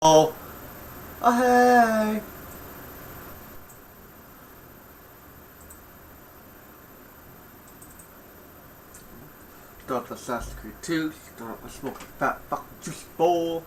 Oh, hey. Start up Assassin's Creed 2. Start up a smoking fat fucking juice bowl.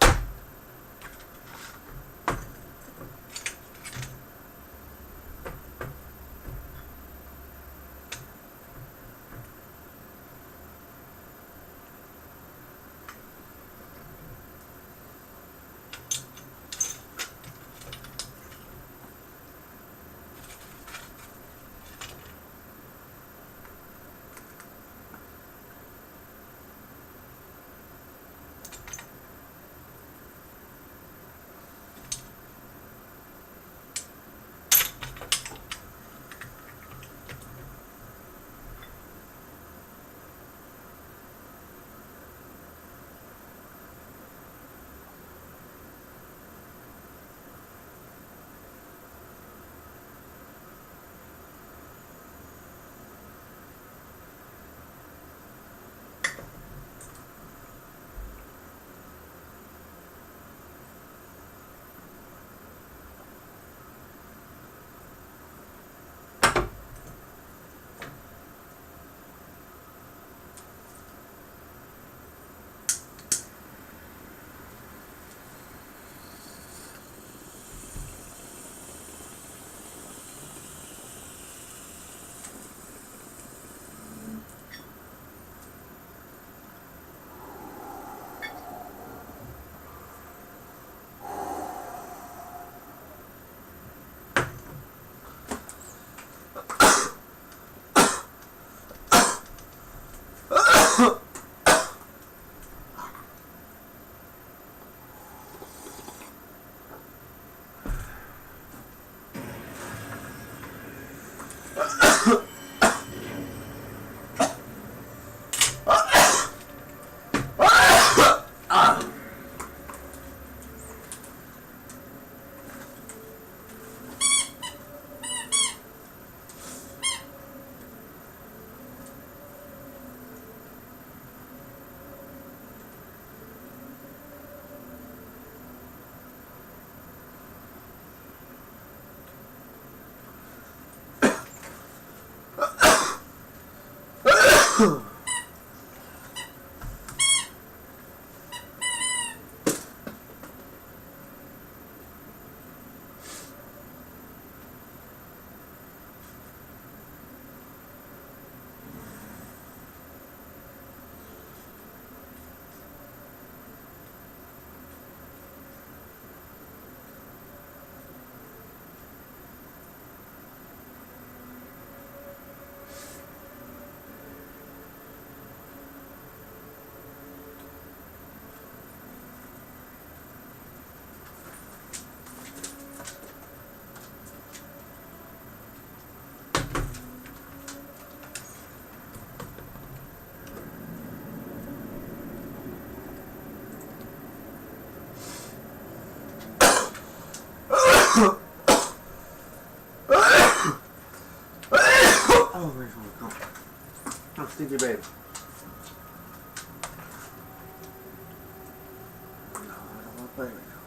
Oh, where's my God? Oh, stinky babe. No, I don't want to play right now.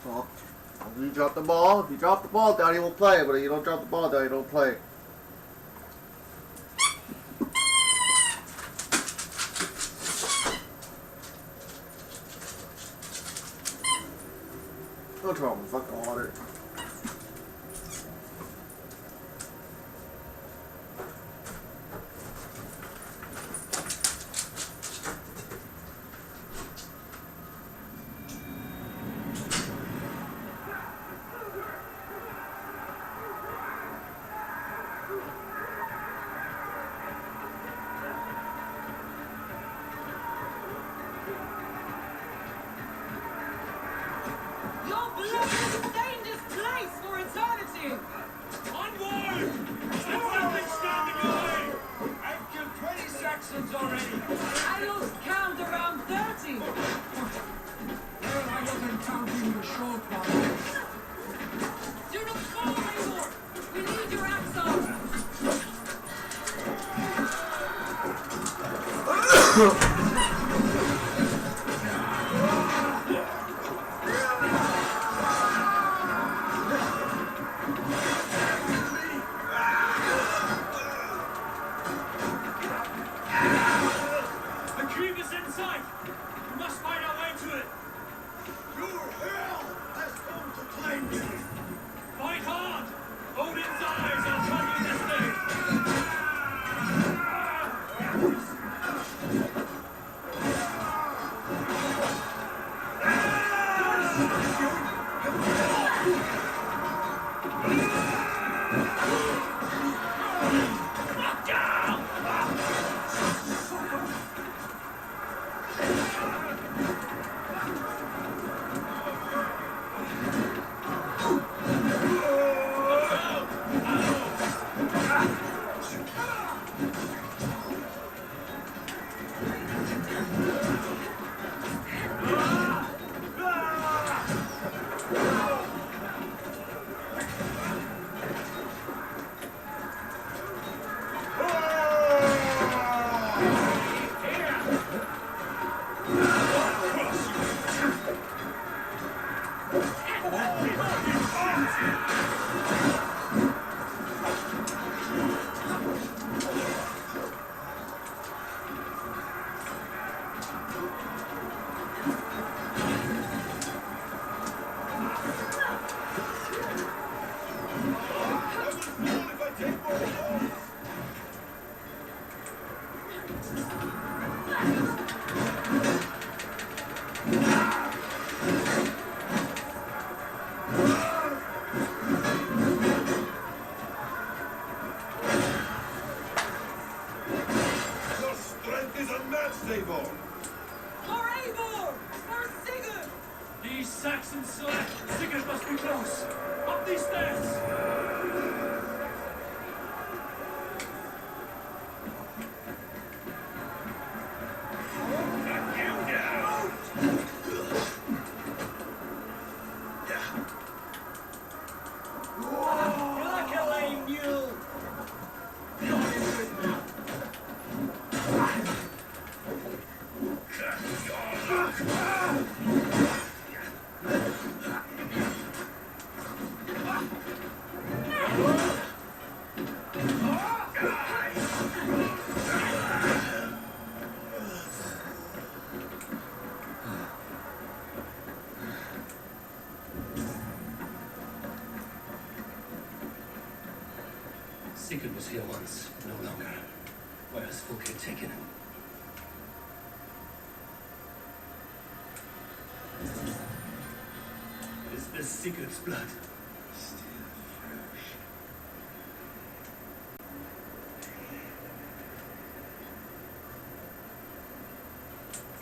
Fuck. If you drop the ball, Daddy will play. But if you don't drop the ball, Daddy don't play. Don't throw him fucking water. Saxon select. Sigurd must be close. Up these stairs. Sigurd was here once, no longer. Where has Fulke taken him? Is this Sigurd's blood? Still fresh.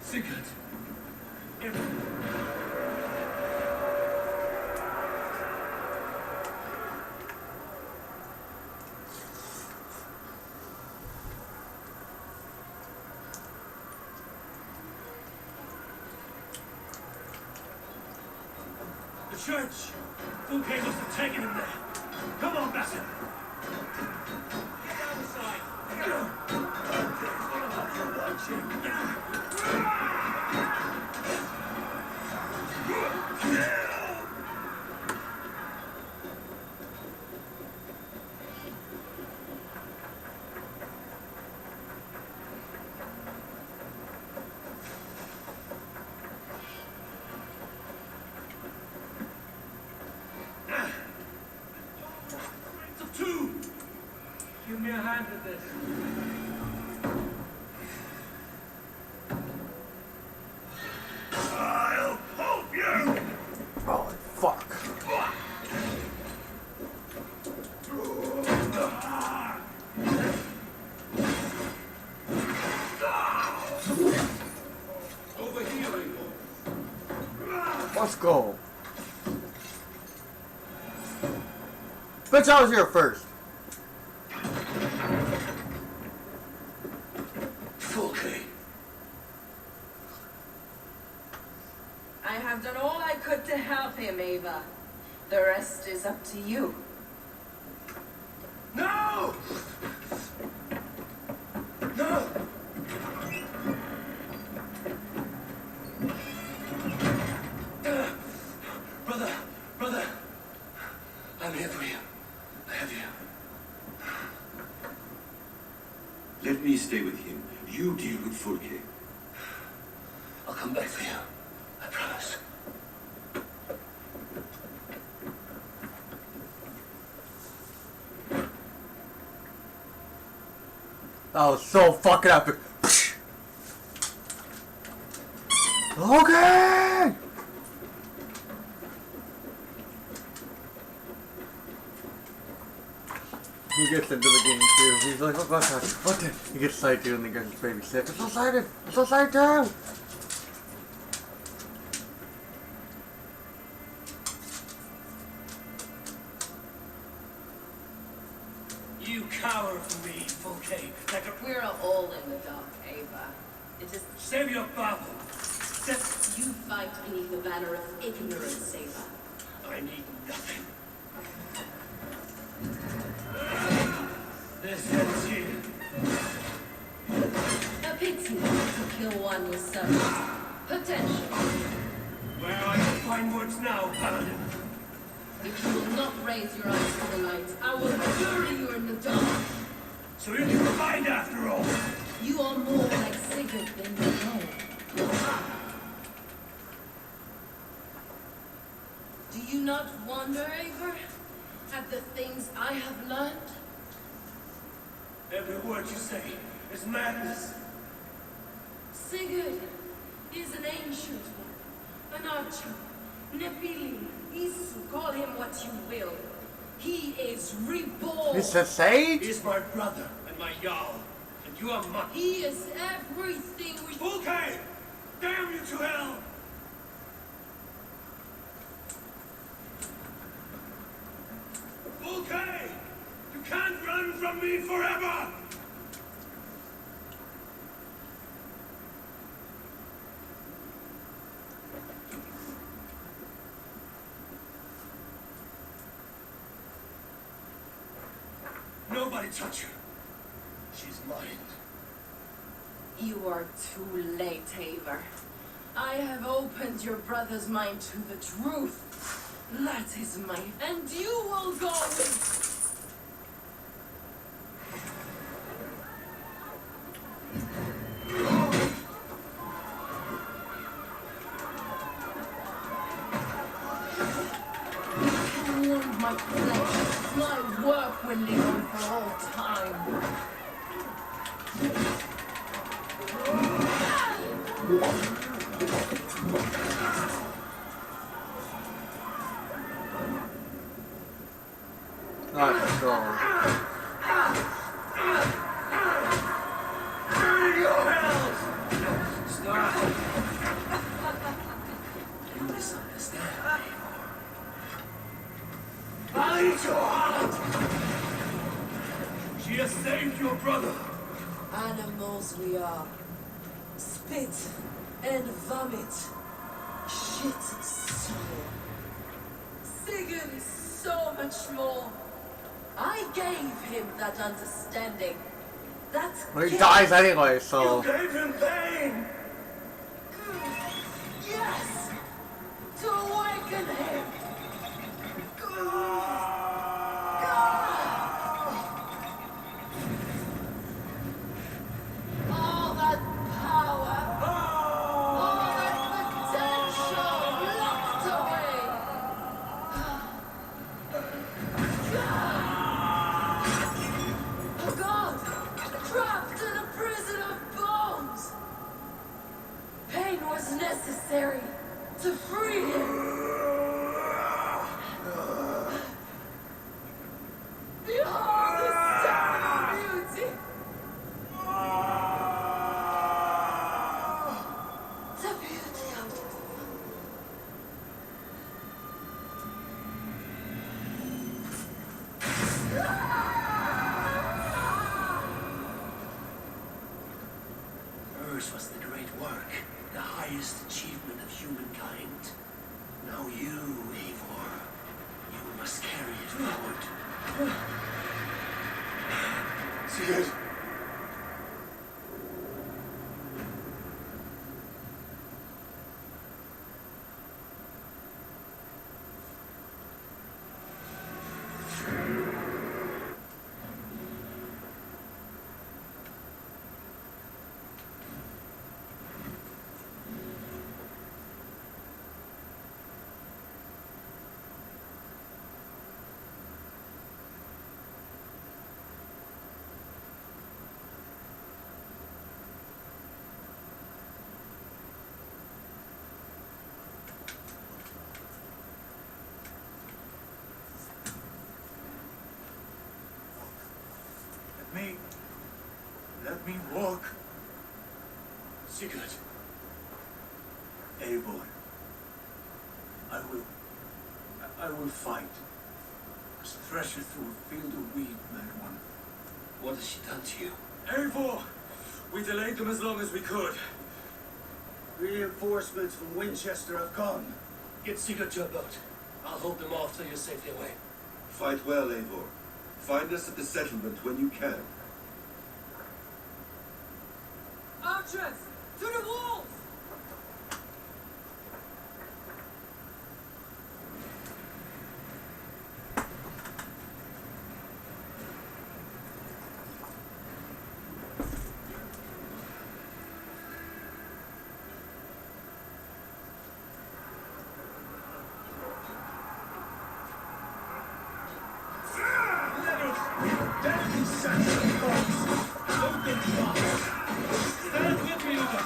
Sigurd! The church! Fulke must have taken him there. Come on, Bassett! Get down the side! You're watching! Give me a hand with this. I'll help you! Holy fuck. Over here, Let's go. Bitch, I was here first. Fulke. I have done all I could to help him, Ava. The rest is up to you. No! No! Brother, I'm here for you. I have you. Let me stay with him. You deal with Fulke. I'll come back for you. I promise. That was so fucking epic. Okay! He gets into the game too. He's like, what the? He gets excited too and then gets his baby sick. I'm so excited! I'm so excited too! You cower from me, Fulke, like a... We're all in the dark, Ava. It is Save your babble. you fight beneath the banner of ignorance, Ava. I need nothing. This ends here. A pity to kill one with such potential. Where are your fine words now, Paladin? If you will not raise your eyes to the light, I will bury you in the dark. So you can find after all. You are more like Sigurd than you know. Do you not wonder, Eivor, at the things I have learned? Every word you say is madness. Sigurd is an ancient one, an archer, Nephilim, Isu, call him what you will. He is reborn. Mr. Sage? He is my brother and my Jarl, and you are mine. He is everything we... Fulke! Damn you to hell! serve me forever! Nobody touch her. She's mine. You are too late, Eivor. I have opened your brother's mind to the truth. That is my... And you will go with... My flesh, my work will live on for all time. Not strong. Stop! You misunderstand. I'll eat your heart! She has saved your brother! Animals we are. Spit and vomit. Shit and soul. Sigurd is so much more. I gave him that understanding. That Well, he gift. dies anyway, so. You gave him pain! Yes! To awaken him! All that power, all that potential locked away! A god, trapped in a prison of bones! Pain was necessary to free him! Behold the statue of beauty! The beauty of it. Hers was the great work, the highest achievement of humankind. Now you, Eivor, you must carry it forward. Sigurd! Let me walk. Sigurd. Eivor. I will fight. As thresher through a field of wheat, mad one. What has she done to you? Eivor! We delayed them as long as we could. Reinforcements from Winchester have come. Get Sigurd to a boat. I'll hold them off till you're safely away. Fight well, Eivor. Find us at the settlement when you can. Archers! To the walls! Deadly sense of force! Load them fast! Stand with me, Uda!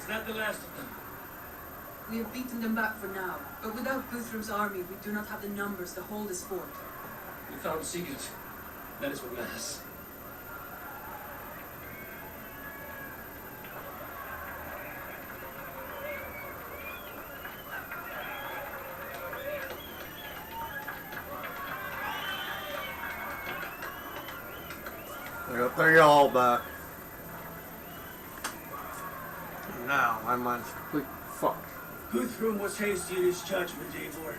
that the last of them? We have beaten them back for now, but without Guthrum's army, we do not have the numbers to hold this fort. We found Sigurd. That is what matters. I got their y'all back. Now my mind's completely fucked. Guthrum was hasty in his judgment, Eivor.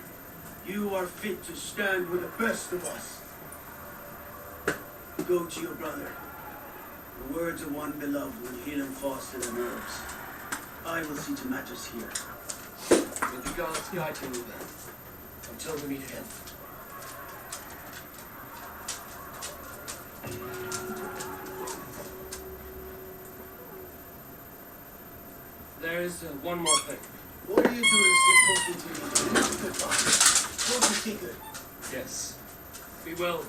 You are fit to stand with the best of us. Go to your brother. The words of one beloved will heal and foster the nerves. I will see to matters here. May the gods guide you then, until we meet again. There is one more thing. What are you doing still talking to me? Enough goodbye. Go to Sigurd. Yes. Be well.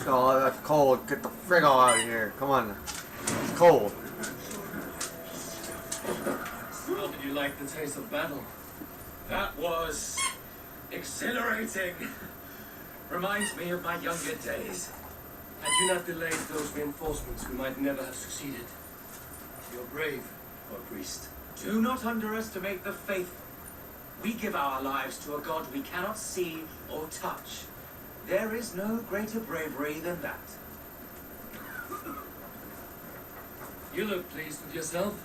Oh, that's cold. Get the frig out of here. Come on. It's cold. How did you like the taste of battle? That was exhilarating. Reminds me of my younger days. Had you not delayed those reinforcements, we might never have succeeded. You're brave for a priest. Do not underestimate the faithful. We give our lives to a God we cannot see or touch. There is no greater bravery than that. You look pleased with yourself.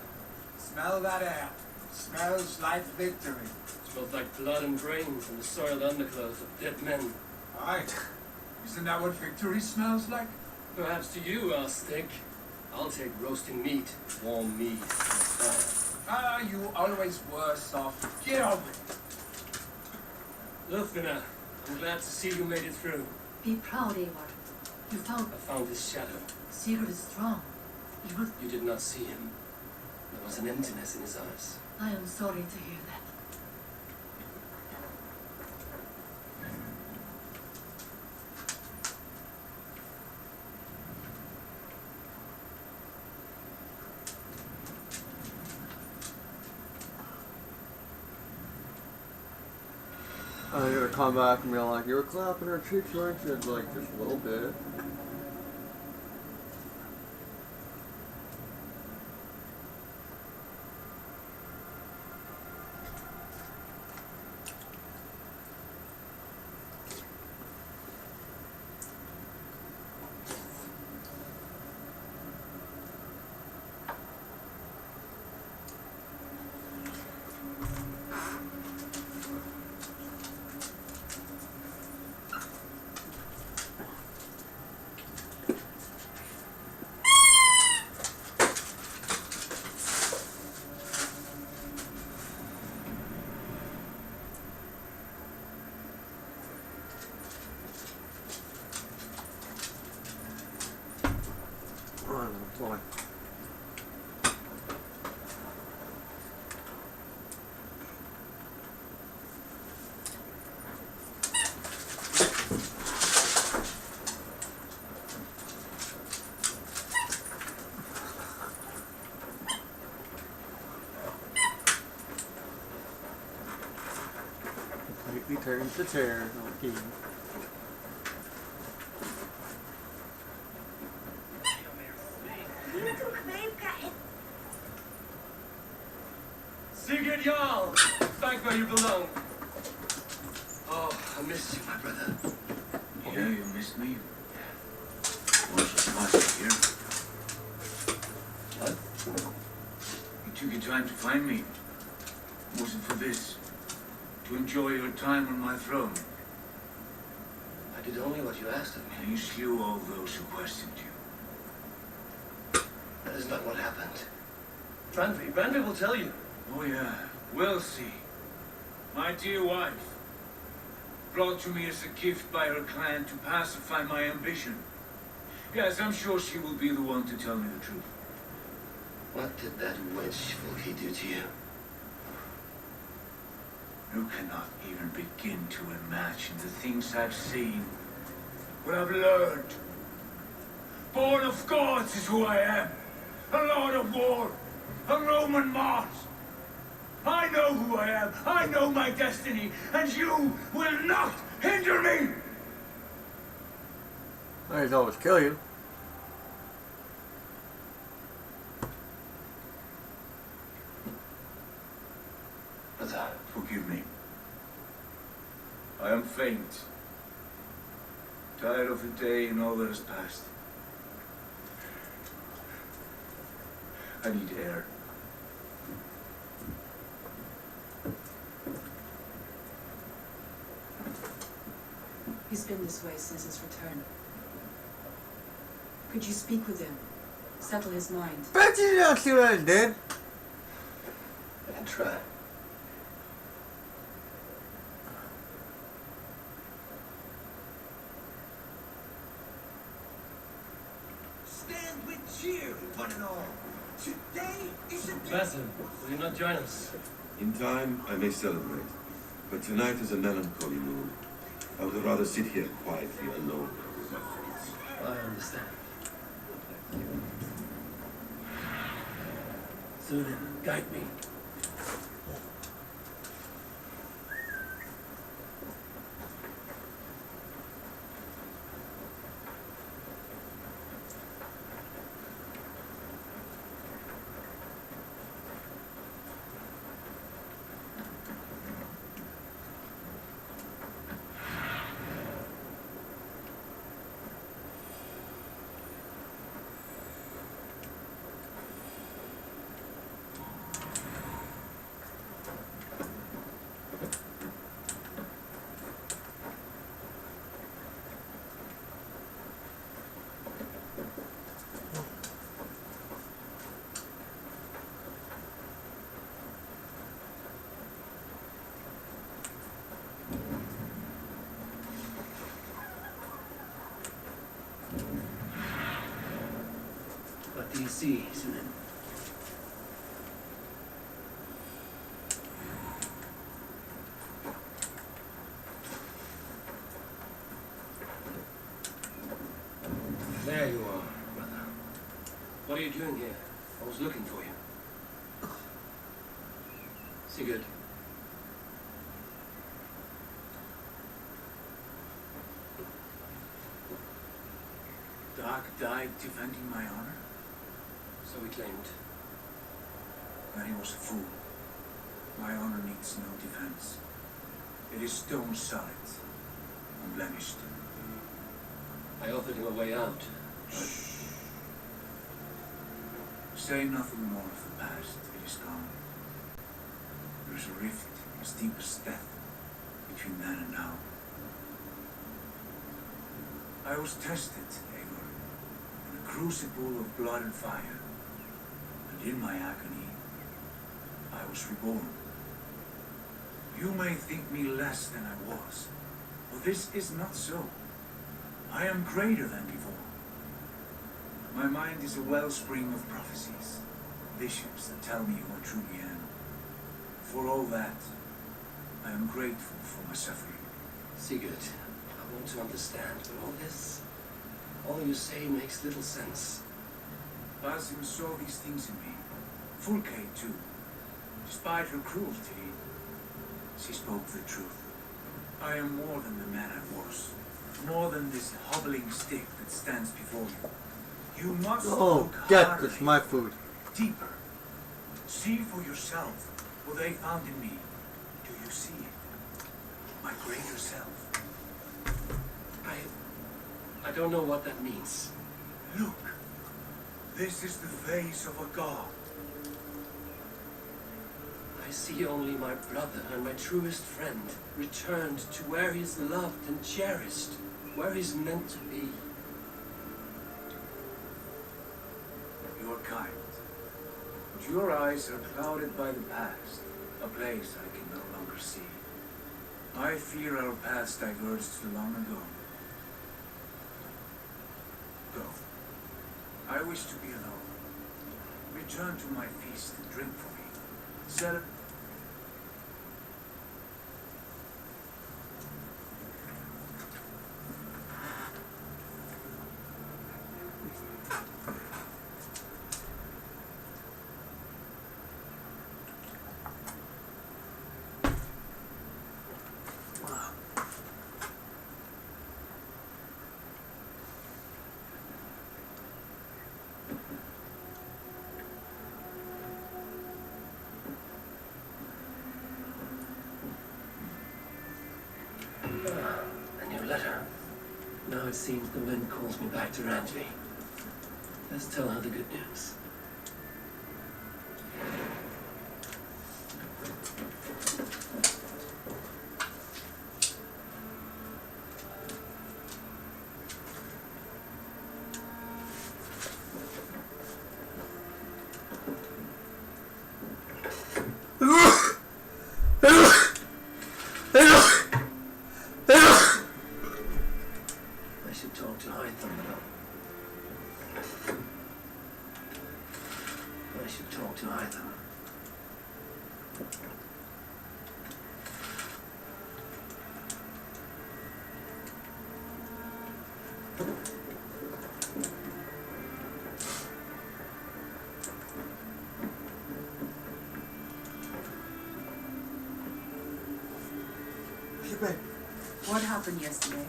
Smell that air. Smells like victory. Smells like blood and brains and the soiled underclothes of dead men. Aye. Isn't that what victory smells like? Perhaps to you, our steak. I'll take roasting meat, warm meat, and fire. Ah, you always were soft. Get on with it. Lufvina, I'm glad to see you made it through. Be proud, Eivor. You found I found his shadow. Sigurd is strong. He will... You did not see him. There was an emptiness in his eyes. I am sorry to hear that. I'm gonna come back and be like, you were clapping her cheeks, weren't you? It's like, just a little bit. Come on. Completely turns the chair. Okay. Sigurd Jarl! Back where you belong. Oh, I missed you, my brother. Yeah, you missed me. Was responsible here. What? You took your time to find me. It wasn't for this. To enjoy your time on my throne. I did only what you asked of me. And you slew all those who questioned you. That is not what happened. Brandy will tell you. Oh yeah, we'll see. My dear wife, brought to me as a gift by her clan to pacify my ambition. Yes, I'm sure she will be the one to tell me the truth. What did that witch Volki do to you? You cannot even begin to imagine the things I've seen, what I've learned. Born of gods is who I am. A lord of war. A Roman Mars. I know who I am. I know my destiny. And you will not hinder me. I can always kill you. Brother, forgive me. I am faint. Tired of the day and all that has passed. I need air. He's been this way since his return. Could you speak with him? Settle his mind. Bet you don't see what I did. I can try. Stand with cheer, one and all. Today is a day. Basil, will you not join us? In time, I may celebrate, but tonight is a melancholy mood. I would rather sit here quietly alone. I understand. So then, guide me. What do you see, Sunan? There you are, brother. What are you doing here? I was looking for you. Sigurd. Dark died defending my honor? So we claimed. But he was a fool. My honor needs no defense. It is stone solid, unblemished. I offered him a way out. Say nothing more of the past. It is gone. There is a rift as deep as death between then and now. I was tested, Eivor, in a crucible of blood and fire. And in my agony, I was reborn. You may think me less than I was, but this is not so. I am greater than before. My mind is a wellspring of prophecies, visions that tell me who I truly am. For all that, I am grateful for my suffering. Sigurd, I want to understand, but all you say makes little sense. Basim saw these things in me. Fulke, too. Despite her cruelty, she spoke the truth. I am more than the man I was. More than this hobbling stick that stands before you. You must look get harder, this, my food. deeper. See for yourself what they found in me. Do you see it? My greater self. I don't know what that means. Look. This is the face of a god. I see only my brother and my truest friend returned to where he's loved and cherished, where he's meant to be. You are kind. But your eyes are clouded by the past, a place I can no longer see. I fear our paths diverged too long ago. Go. I wish to be alone. Return to my feast and drink for me. Celebrate. A new letter. Now it seems the wind calls me back to Ranji. Let's tell her the good news. I should talk to Hytham. I should talk to Hytham. What happened yesterday?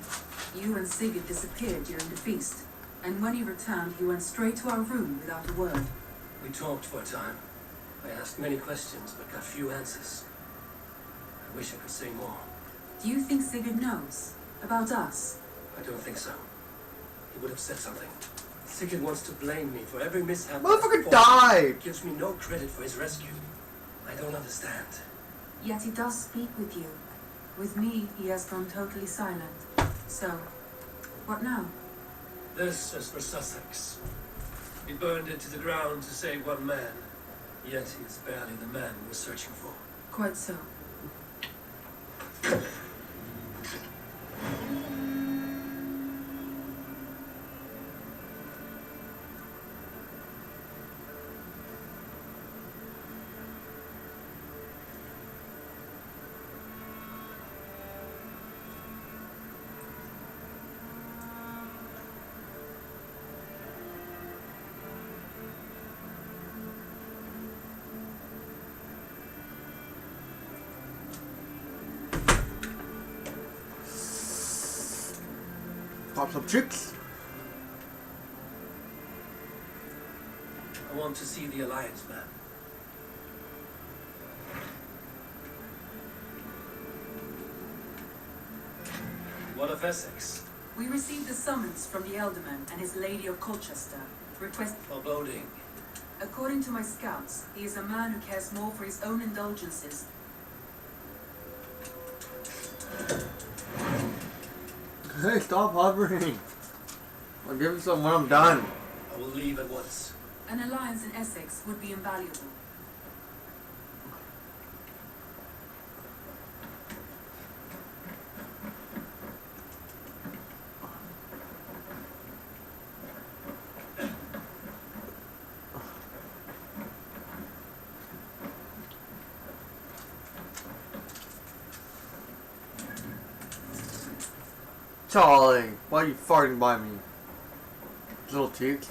You and Sigurd disappeared during the feast, and when he returned, he went straight to our room without a word. We talked for a time. I asked many questions, but got few answers. I wish I could say more. Do you think Sigurd knows? About us? I don't think so. He would have said something. Sigurd wants to blame me for every mishap. Motherfucker died! Gives me no credit for his rescue. I don't understand. Yet he does speak with you. With me, he has gone totally silent. So, what now? This is for Sussex. He burned it to the ground to save one man. Yet he is barely the man we're searching for. Quite so. Pop some chicks. I want to see the Alliance man. What of Essex? We received a summons from the Elderman and his Lady of Colchester. Request. Foreboding. According to my scouts, he is a man who cares more for his own indulgences. Hey, stop hovering. I'll give you some when I'm done. I will leave at once. An alliance in Essex would be invaluable. Charlie, why are you farting by me? Little teeth.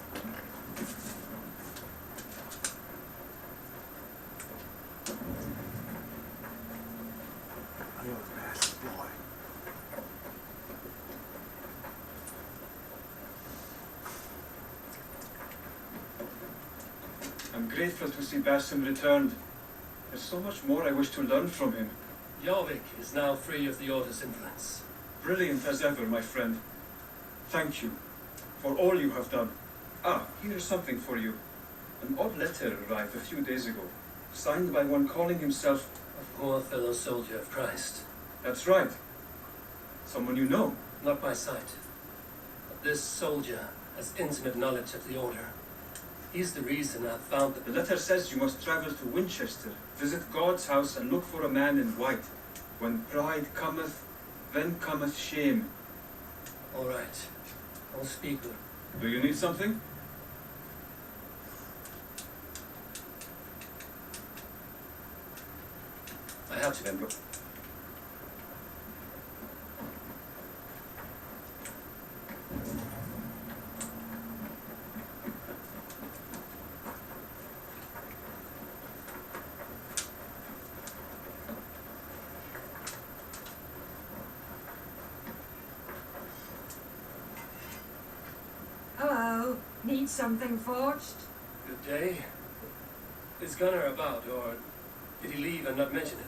I know it's bad boy. I'm grateful to see Basim returned. There's so much more I wish to learn from him. Jorvik is now free of the Order's influence. Brilliant as ever, my friend. Thank you for all you have done. Ah, here's something for you. An odd letter arrived a few days ago, signed by one calling himself... A poor fellow soldier of Christ. That's right. Someone you know. Not by sight. But this soldier has intimate knowledge of the Order. He's the reason I found The letter says you must travel to Winchester, visit God's house and look for a man in white. When pride cometh, then cometh shame. All right. I'll speak with him. Do you need something? I have to. Then go. Hello. Need something forged? Good day. Is Gunnar about, or did he leave and not mention it?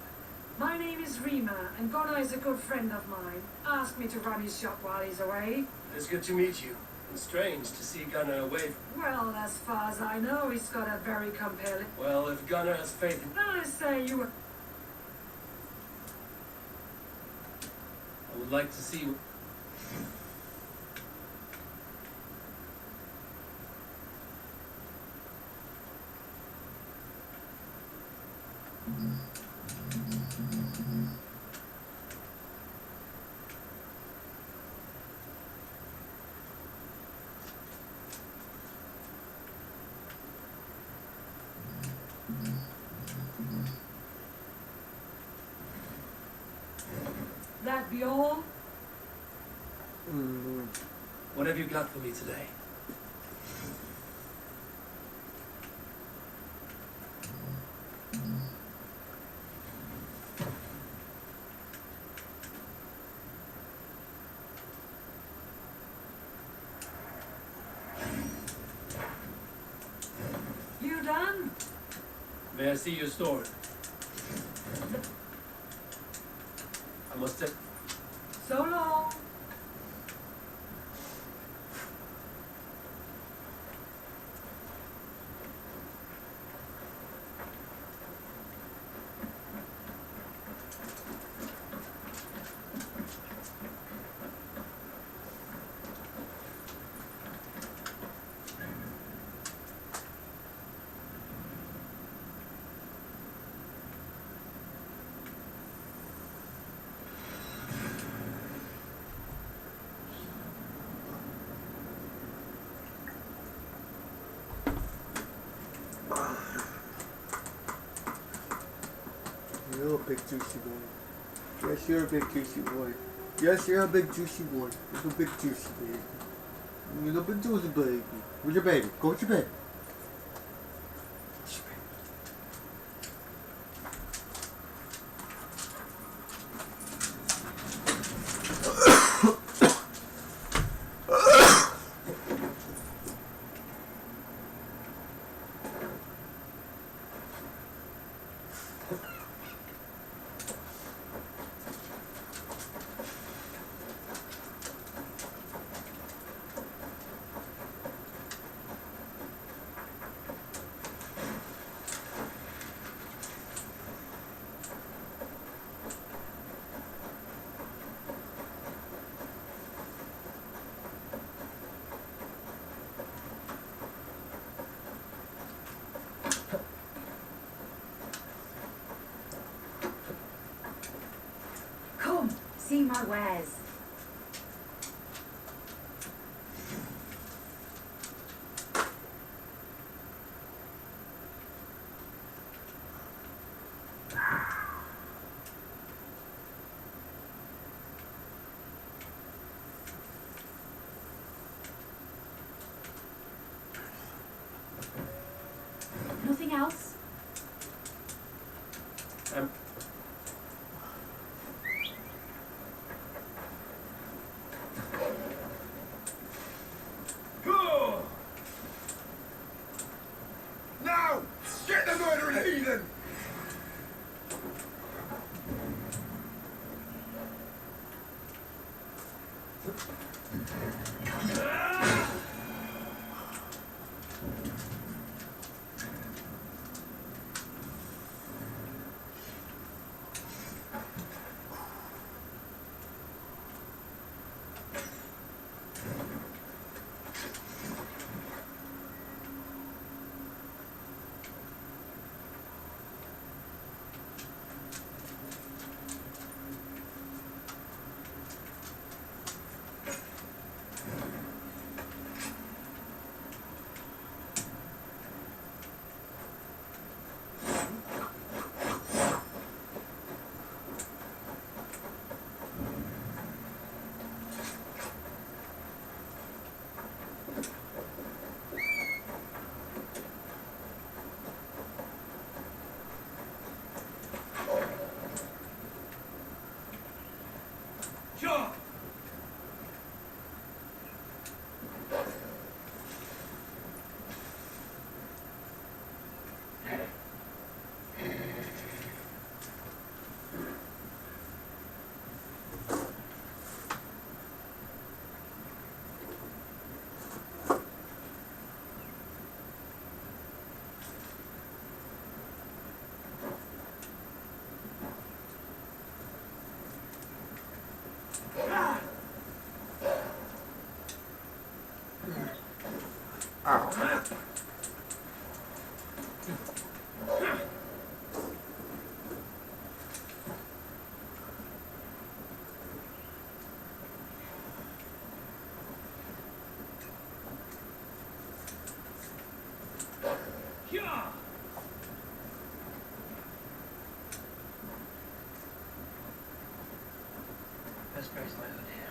My name is Rima, and Gunnar is a good friend of mine. Asked me to run his shop while he's away. It's good to meet you. And strange to see Gunnar away. Well, as far as I know, he's got a very compelling... Well, if Gunnar has faith in... I say you were... I would like to see... That be all? What have you got for me today? You done? May I see your sword? I must take... So long. You're a big juicy boy. Yes, you're a big juicy boy. Yes, you're a big juicy boy. You're a big juicy baby. You're a big juicy baby. Where's your baby? Go to bed. Come, see my wares. Nothing else? Go! Now! Get the murdering heathen! Ow. Let's raise my hood here.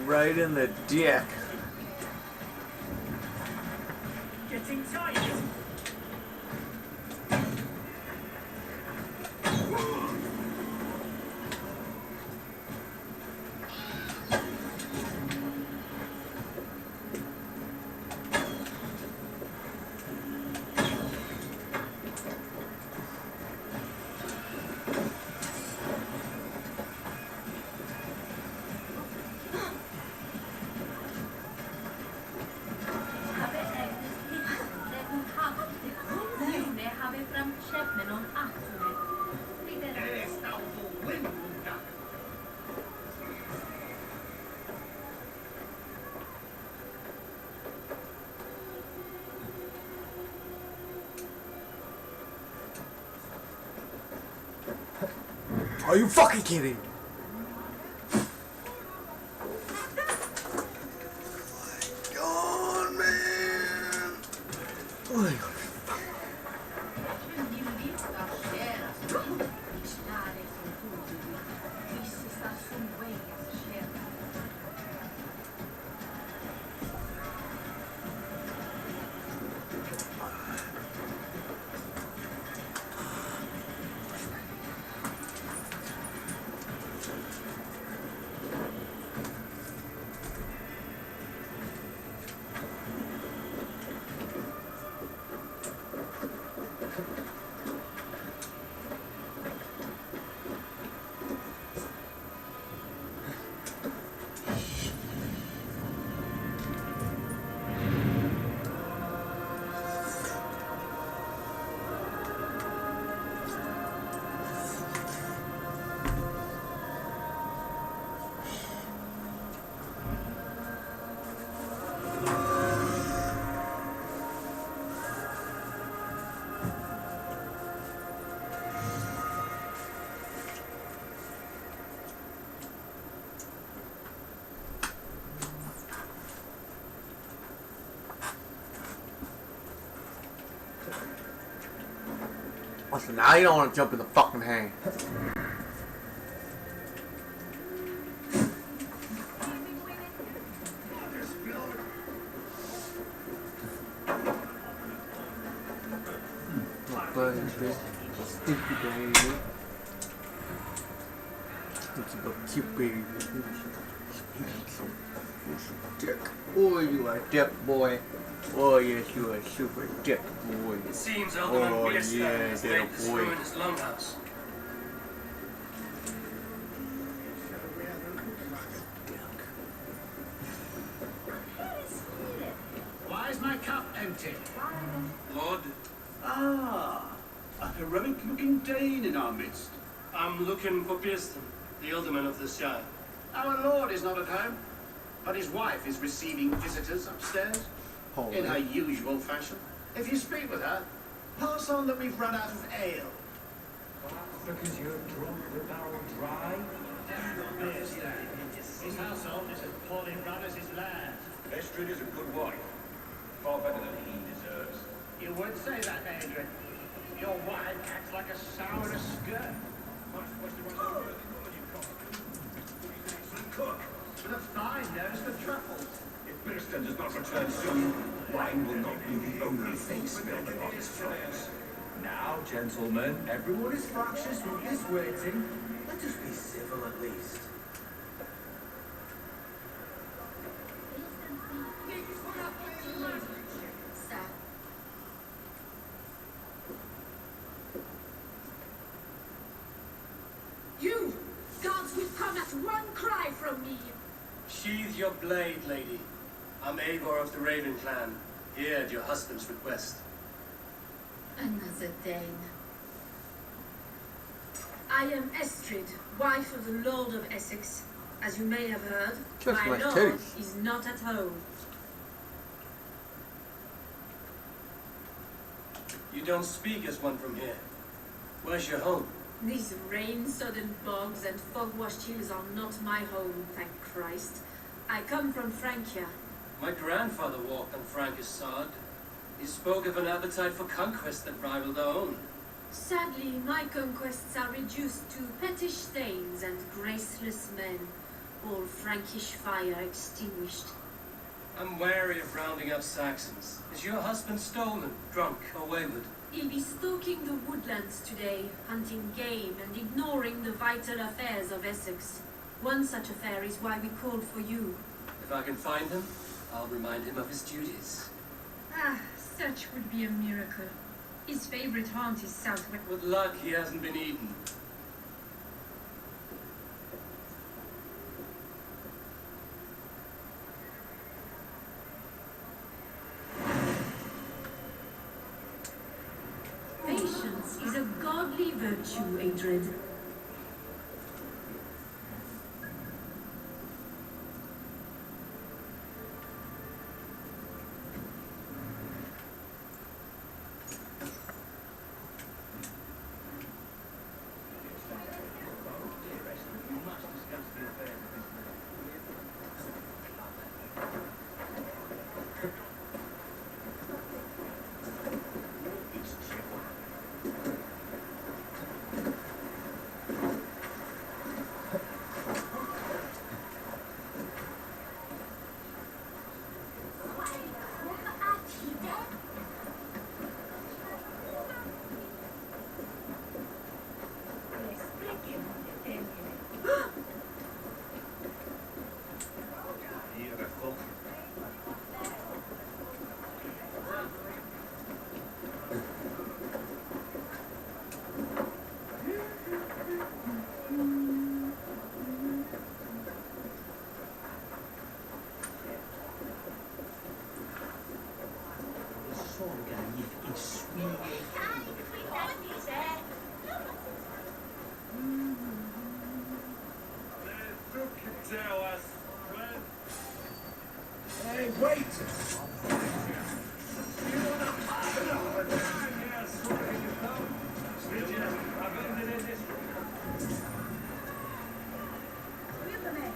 Right in the dick. Getting tired. Are you fucking kidding? Oh my god, man. Listen, now you don't want to jump in the fucking hang. baby. Stinky baby. It's a cute baby. Dick. Oh, you are a dick boy. Oh, yes, you are a super dick boy. It seems Alderman Oh, Weirstad yeah, has little laid this boy. ruin his longhouse. Why is my cup empty? Lord, Ah, a heroic-looking Dane in our midst. I'm looking for Pearson, the alderman of the Shire. Our lord is not at home, but his wife is receiving visitors upstairs in her usual fashion. If you speak with her, pass on that we've run out of ale. Because you're drunk the barrel dry? His household is as poorly run as his land. Estrid is a good wife. Far better than he deserves. You would say that, Adrian. Your wife acts like a sow in a skirt. Cook, with a fine nose for truffles. If Winston does not return soon, wine will not be the only thing spilled upon his floors. Now, gentlemen, everyone is fractious with this waiting. Let us be civil at least. You! Gods will come at one cry from me! Sheathe your blade, lady. I'm Eivor of the Raven clan, here at your husband's request. Another Dane. I am Estrid, wife of the Lord of Essex. As you may have heard, Just my my lord taste. is not at home. You don't speak as one from here. Where's your home? These rain-sodden bogs and fog-washed hills are not my home, thank Christ. I come from Francia. My grandfather walked on Frankish sod. He spoke of an appetite for conquest that rivaled our own. Sadly, my conquests are reduced to pettish thanes and graceless men, all Frankish fire extinguished. I'm wary of rounding up Saxons. Is your husband stolen, drunk, or wayward? He'll be stalking the woodlands today, hunting game and ignoring the vital affairs of Essex. One such affair is why we called for you. If I can find him, I'll remind him of his duties. Ah, such would be a miracle. His favorite haunt is southwest. With luck, he hasn't been eaten. Patience is a godly virtue, Adred. Hey, wait!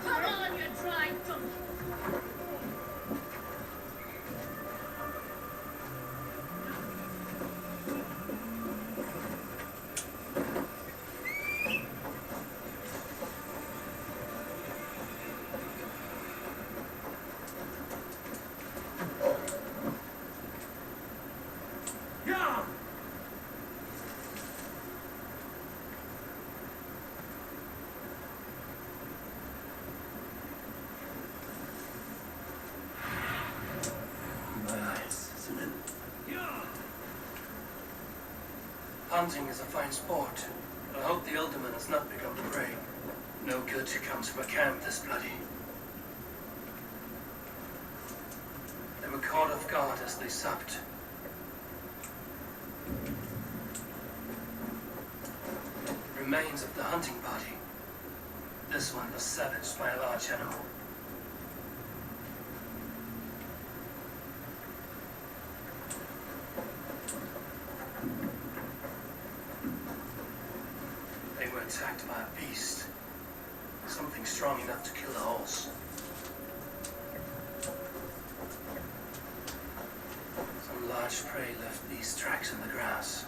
Come on, you dry donkey! Hunting is a fine sport, but I hope the alderman has not become the prey. No good comes from a camp this bloody. They were caught off guard as they supped. Remains of the hunting party. This one was savaged by a large animal. They were attacked by a beast. Something strong enough to kill the horse. Some large prey left these tracks in the grass.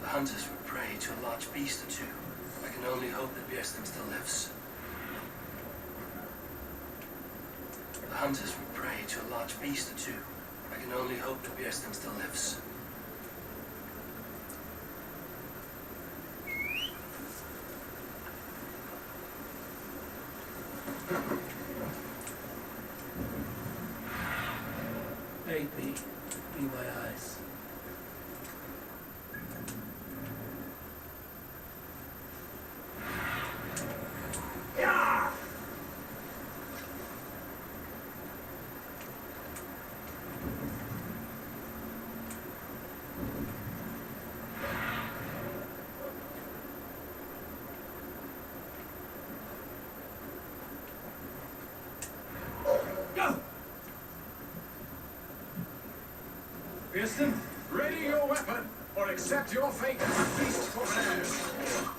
The hunters were prey to a large beast or two. I can only hope that Bierstam still lives. The hunters were prey to a large beast or two. I can only hope that Bierstam still lives. Aid me, be my eyes. Bierstam, ready your weapon, or accept your fate as a beast for bears.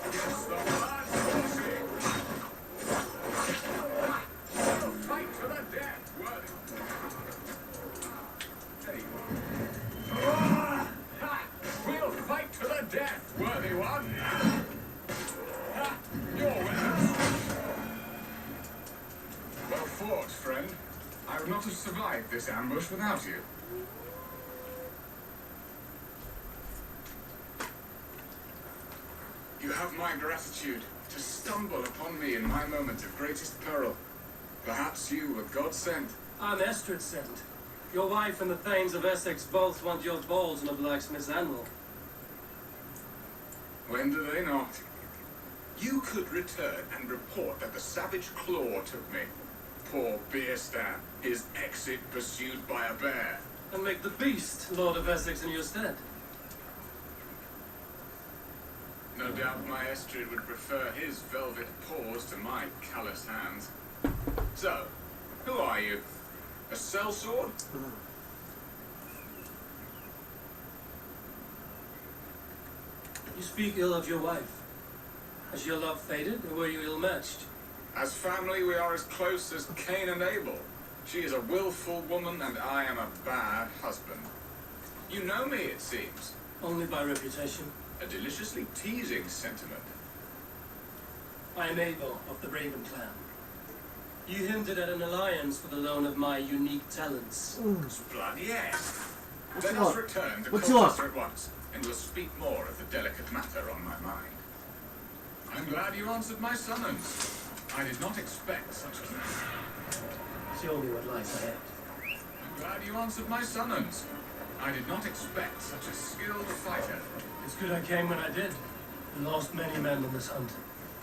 Against the blood coursing. We'll fight to the death, worthy. There you are. We'll fight to the death, worthy one. Your weapons. Well fought, friend. I would not have survived this ambush without you. You have my gratitude to stumble upon me in my moment of greatest peril. Perhaps you were God sent. I'm Estrid sent. Your wife and the Thanes of Essex both want your balls on a blacksmith's anvil. When do they not? You could return and report that the savage claw took me. Poor Bierstam, his exit pursued by a bear. And make the beast Lord of Essex in your stead. No doubt my Estrid would prefer his velvet paws to my callous hands. So, who are you? A sellsword? You speak ill of your wife. Has your love faded, or were you ill-matched? As family, we are as close as Cain and Abel. She is a willful woman, and I am a bad husband. You know me, it seems. Only by reputation. A deliciously teasing sentiment. I am Abel of the Raven clan. You hinted at an alliance for the loan of my unique talents. Blood, yes. Let us return to What's Colchester at once, and we'll speak more of the delicate matter on my mind. I'm glad you answered my summons. I did not expect such a... Show me what lies ahead. I'm glad you answered my summons. I did not expect such a skilled fighter. It's good I came when I did. We lost many men in this hunt.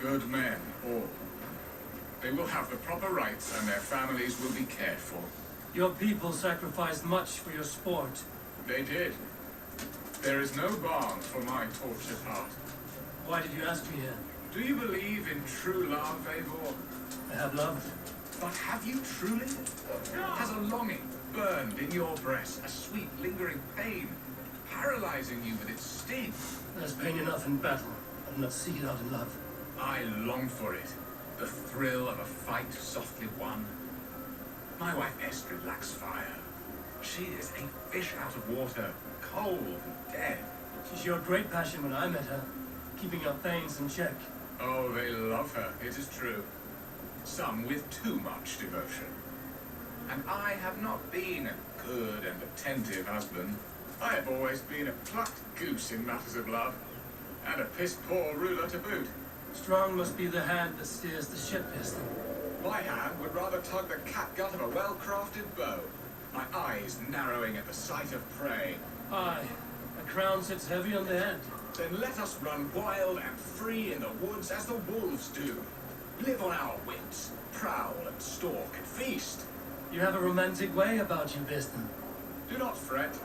Good men, all. They will have the proper rights, and their families will be cared for. Your people sacrificed much for your sport. They did. There is no balm for my tortured heart. Why did you ask me here? Do you believe in true love, Eivor? I have loved. But have you truly? Has a longing burned in your breast, a sweet, lingering pain, paralyzing you with its sting? There's pain enough in battle, but not seek it out in love. I long for it. The thrill of a fight softly won. My wife Estrid lacks fire. She is a fish out of water, cold and dead. She showed great passion when I met her, keeping our Thanes in check. Oh, they love her, it is true. Some with too much devotion. And I have not been a good and attentive husband. I have always been a plucked goose in matters of love, and a piss-poor ruler to boot. Strong must be the hand that steers the ship, Bierstam. My hand would rather tug the catgut of a well-crafted bow, my eyes narrowing at the sight of prey. I The crown sits heavy on the head. Then let us run wild and free in the woods as the wolves do. Live on our wits, prowl and stalk and feast. You have a romantic way about you, Biston. Do not fret.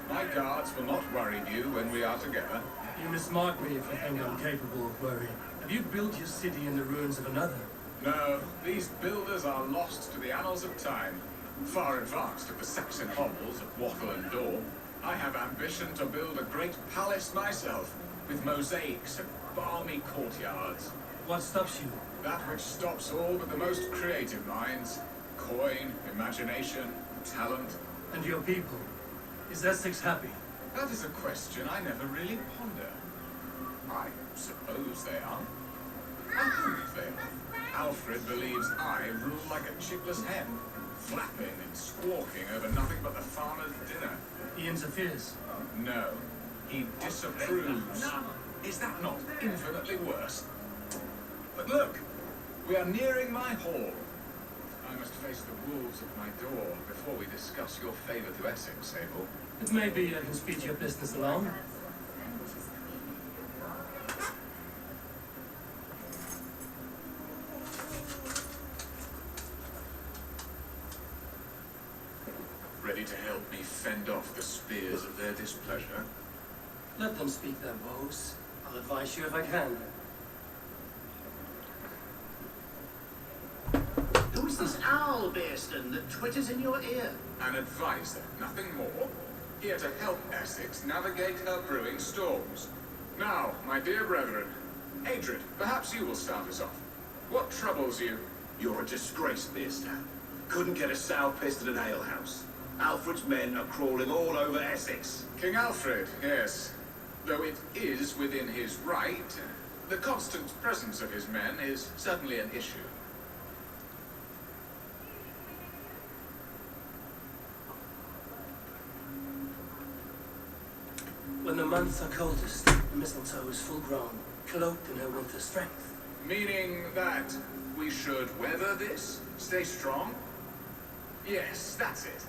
My guards will not worry you when we are together. You mismark me if you think I'm capable of worry. Have you built your city in the ruins of another? No, these builders are lost to the annals of time, far advanced of the Saxon hovels of Wattle and Daw. I have ambition to build a great palace myself, with mosaics and balmy courtyards. What stops you? That which stops all but the most creative minds. Coin, imagination, talent. And your people? Is Essex happy? That is a question I never really ponder. I suppose they are. I think they are. Alfred believes I rule like a chickless hen, flapping and squawking over nothing but the farmer's dinner. He interferes? No, he disapproves. Is that not infinitely worse? But look, we are nearing my hall. I must face the wolves at my door before we discuss your favour to Essex, Sable. It may be I can speak to your business alone. Ready to help me fend off the spears of their displeasure? Let them speak their woes. I'll advise you if I can. Who is this owl, Bearston, that twitters in your ear? An advisor, nothing more. Here to help Essex navigate her brewing storms. Now, my dear brethren, Adred, perhaps you will start us off. What troubles you? You're a disgrace, Bearston. Couldn't get a sow pissed at an alehouse. Alfred's men are crawling all over Essex. King Alfred, yes. Though it is within his right, the constant presence of his men is certainly an issue. When the months are coldest, the mistletoe is full grown, cloaked in her winter strength. Meaning that we should weather this? Stay strong? Yes, that's it.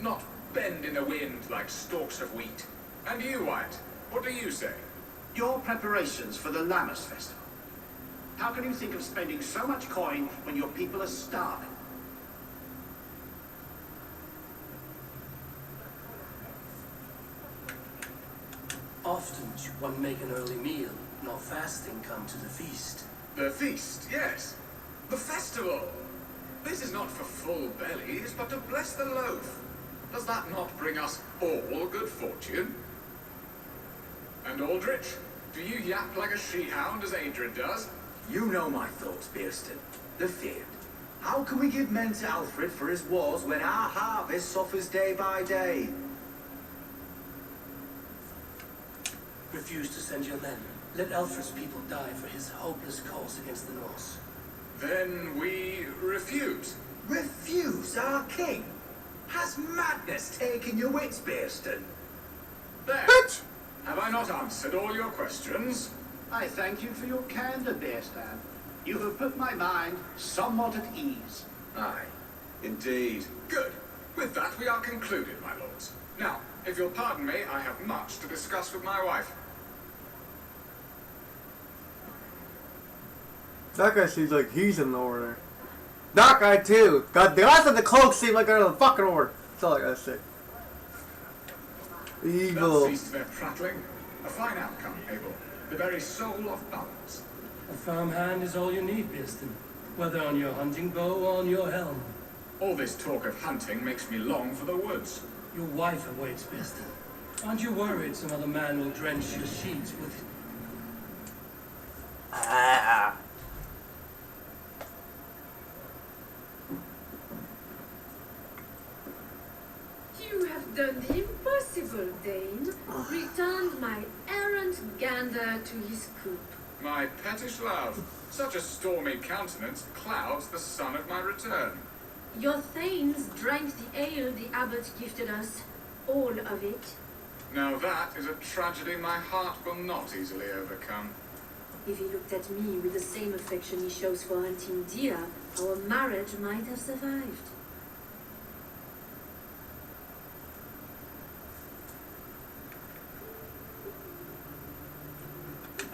Not bend in the wind like stalks of wheat. And you, White, what do you say? Your preparations for the Lammas festival. How can you think of spending so much coin when your people are starving? Often should one make an early meal, nor fasting come to the feast. The feast, yes. The festival. This is not for full bellies, but to bless the loaf. Does that not bring us all good fortune? And Aldrich, do you yap like a she-hound as Adred does? You know my thoughts, Bearston. The feared. How can we give men to Alfred for his wars when our harvest suffers day by day? Refuse to send your men. Let Alfred's people die for his hopeless cause against the Norse. Then we refuse. Refuse our king? Has madness taken your wits, Bearston? There. Have I not answered all your questions? I thank you for your candor, Bearstan. You have put my mind somewhat at ease. Aye, indeed. Good. With that, we are concluded, my lords. Now, if you'll pardon me, I have much to discuss with my wife. That guy seems like he's in order. That guy too. God, the guys in the cloak seem like they're in the fucking order. That's all I gotta say. Evil. That ceased their prattling. A fine outcome, Abel. The very soul of balance. A firm hand is all you need, Bearston. Whether on your hunting bow or on your helm. All this talk of hunting makes me long for the woods. Your wife awaits, Bearston. Aren't you worried some other man will drench your sheets with... You have done the impossible, Dane. Returned my errant gander to his coop. My pettish love, such a stormy countenance clouds the sun of my return. Your thanes drank the ale the abbot gifted us. All of it. Now that is a tragedy my heart will not easily overcome. If he looked at me with the same affection he shows for hunting deer, our marriage might have survived.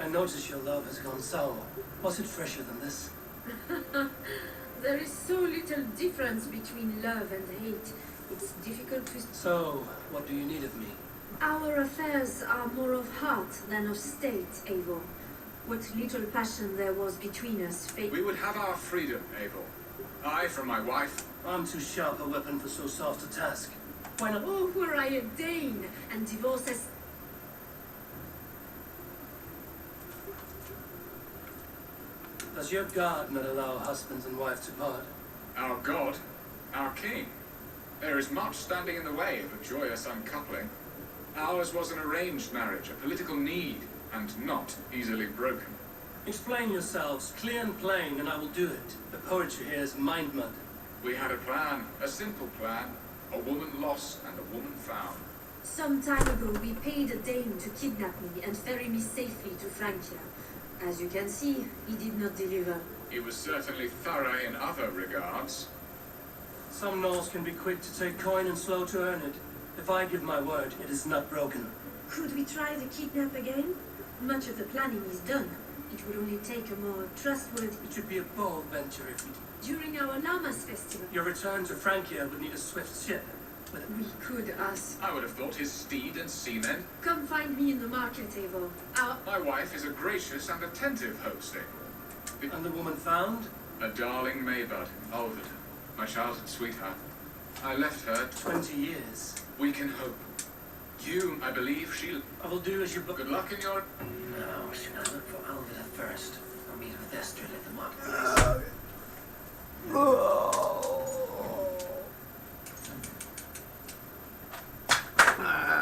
I notice your love has gone sour. Was it fresher than this? There is so little difference between love and hate. It's difficult to... So, what do you need of me? Our affairs are more of heart than of state, Eivor. What little passion there was between us We would have our freedom, Eivor. I from my wife. I'm too sharp a weapon for so soft a task. Why not? Oh, were I a Dane, and divorces... Does your God not allow husbands and wives to part? Our God, our king. There is much standing in the way of a joyous uncoupling. Ours was an arranged marriage, a political need, and not easily broken. Explain yourselves, clear and plain, and I will do it. The poetry here is mind mud. We had a plan, a simple plan. A woman lost and a woman found. Some time ago, we paid a Dane to kidnap me and ferry me safely to Francia. As you can see, he did not deliver. He was certainly thorough in other regards. Some Norse can be quick to take coin and slow to earn it. If I give my word, it is not broken. Could we try the kidnap again? Much of the planning is done. It would only take a more trustworthy... It should be a bold venture if we... During our Llamas festival. Your return to Francia would need a swift ship. We could ask. I would have thought his steed and seamen. Come find me in the market, Eivor. My wife is a gracious and attentive hosting. And the woman found? A darling Maybud, Olvid, my childhood sweetheart. I left her 20 years. We can hope. You, I believe, she'll... I will do as you... Good luck in your... Now, should I look for Olvid first, or meet with Estrid at the marketplace? Oh.